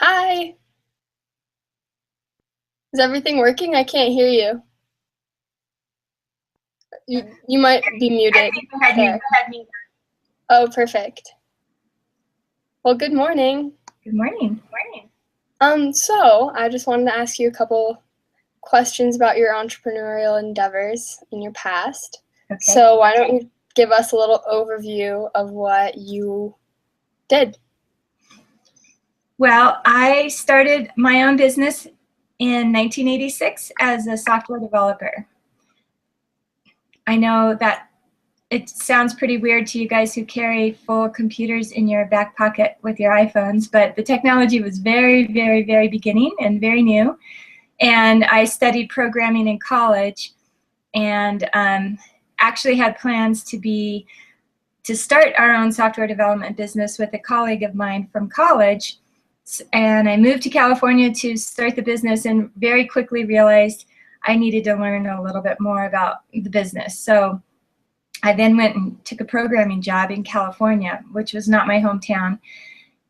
Hi, is everything working? I can't hear you. You might be I muted think go ahead, me. there. Go ahead, me. Oh, perfect. Well, good morning. Good morning. Morning. So I just wanted to ask you a couple questions about your entrepreneurial endeavors in your past. Okay. So why don't you give us a little overview of what you did? Well, I started my own business in 1986 as a software developer. I know that it sounds pretty weird to you guys who carry full computers in your back pocket with your iPhones, but the technology was very, very, very beginning and very new. And I studied programming in college and actually had plans to start our own software development business with a colleague of mine from college. And I moved to California to start the business and very quickly realized I needed to learn a little bit more about the business. So I then went and took a programming job in California, which was not my hometown,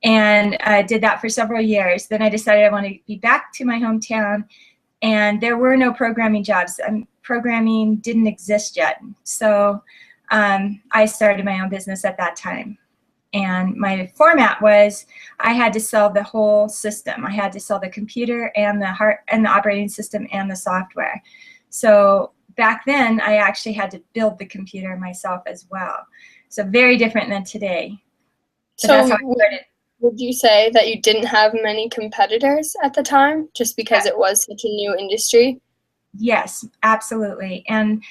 and I did that for several years. Then I decided I wanted to be back to my hometown, and there were no programming jobs. Programming didn't exist yet. So I started my own business at that time. And my format was I had to sell the whole system. I had to sell the computer and the operating system and the software. So back then, I actually had to build the computer myself as well. So very different than today. But that's So how I started. would you say that you didn't have many competitors at the time just because it was such a new industry? Yes, absolutely. And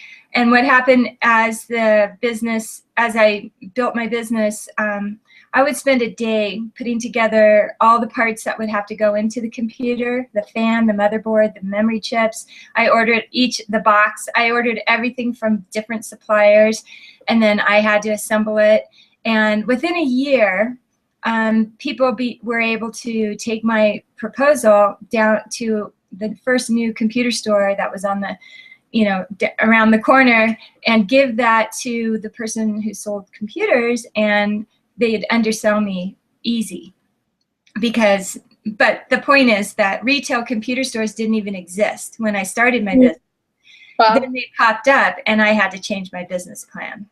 what happened as I built my business, I would spend a day putting together all the parts that would have to go into the computer, the fan, the motherboard, the memory chips. I ordered the box. I ordered everything from different suppliers, and then I had to assemble it. And within a year, people were able to take my proposal down to the first new computer store that was on around the corner, and give that to the person who sold computers, and they'd undersell me easy. But the point is that retail computer stores didn't even exist when I started my business. Wow. Then they popped up, and I had to change my business plan.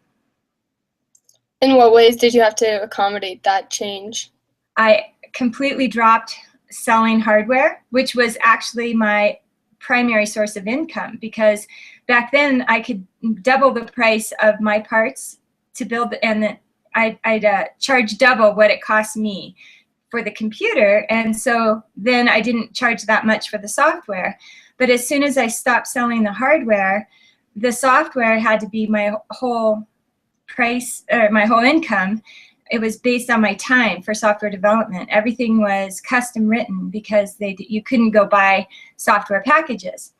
In what ways did you have to accommodate that change? I completely dropped selling hardware, which was actually my primary source of income, because back then I could double the price of my parts to build, and I'd charge double what it cost me for the computer. And so then I didn't charge that much for the software. But as soon as I stopped selling the hardware, the software had to be my whole price, or my whole income. It was based on my time for software development. Everything was custom written because you couldn't go buy software packages.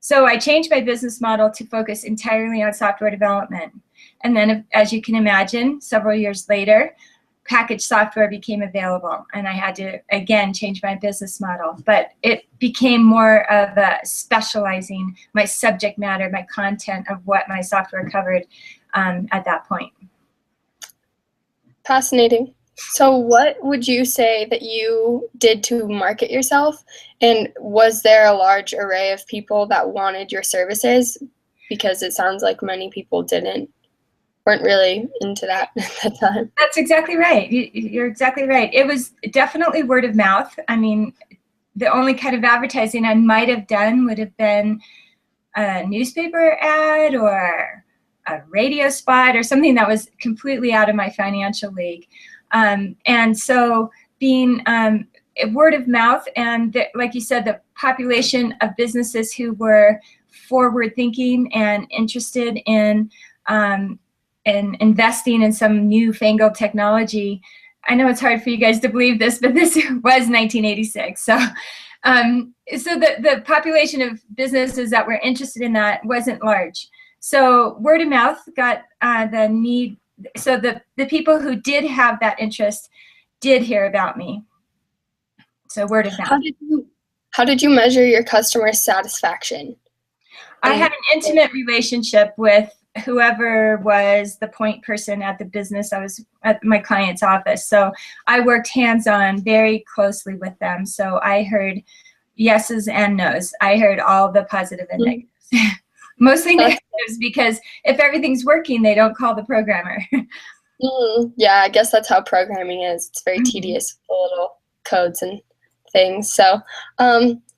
So I changed my business model to focus entirely on software development. And then, as you can imagine, several years later, packaged software became available, and I had to, again, change my business model. But it became more of a specializing my subject matter, my content of what my software covered at that point. Fascinating. So what would you say that you did to market yourself? And was there a large array of people that wanted your services? Because it sounds like many people weren't really into that at that time. That's exactly right. You're exactly right. It was definitely word of mouth. I mean, the only kind of advertising I might have done would have been a newspaper ad or a radio spot or something that was completely out of my financial league. And so being word of mouth, and like you said, the population of businesses who were forward thinking and interested in investing in some newfangled technology. I know it's hard for you guys to believe this, but this was 1986. So the population of businesses that were interested in that wasn't large. So word of mouth got the need. So the people who did have that interest did hear about me. So word of mouth. How did you measure your customer satisfaction? I had an intimate relationship with whoever was the point person at the business. I was at my client's office. So I worked hands-on very closely with them. So I heard yeses and nos. I heard all the positive and negatives. Mostly negatives, because if everything's working, they don't call the programmer. Yeah, I guess that's how programming is. It's very tedious with the little codes and things. So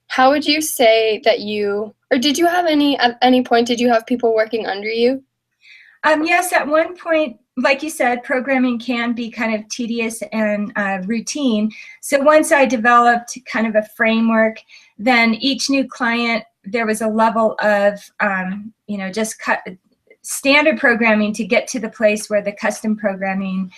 how would you say that you, or did you have at any point, did you have people working under you? Yes, at one point, like you said, programming can be kind of tedious and routine. So once I developed kind of a framework, then each new client, there was a level of, just standard programming to get to the place where the custom programming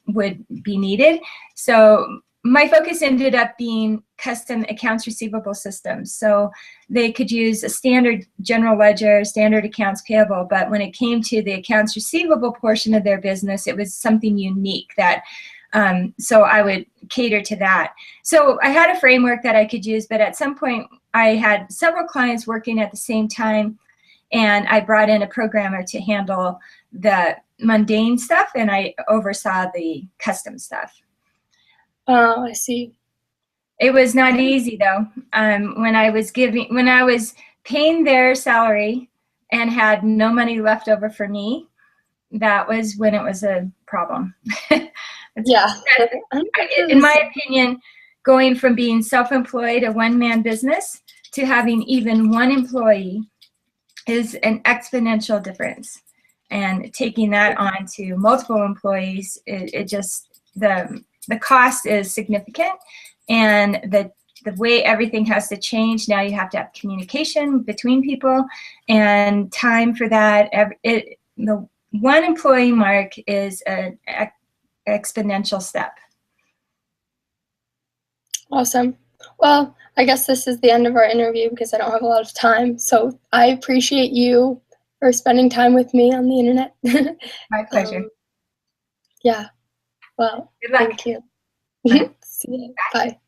would be needed. So my focus ended up being custom accounts receivable systems. So they could use a standard general ledger, standard accounts payable, but when it came to the accounts receivable portion of their business, it was something unique that, so I would cater to that. So I had a framework that I could use, but at some point I had several clients working at the same time, and I brought in a programmer to handle the mundane stuff, and I oversaw the custom stuff. Oh, I see. It was not easy though. When I was paying their salary and had no money left over for me, that was when it was a problem. Yeah. In my opinion, going from being self-employed, a one-man business, to having even one employee is an exponential difference. And taking that on to multiple employees, the cost is significant, and the way everything has to change. Now you have to have communication between people and time for that. The one employee mark is an exponential step. Awesome. Well, I guess this is the end of our interview because I don't have a lot of time. So I appreciate you for spending time with me on the internet. My pleasure. Yeah. Well, good luck. Thank you. See you. Bye.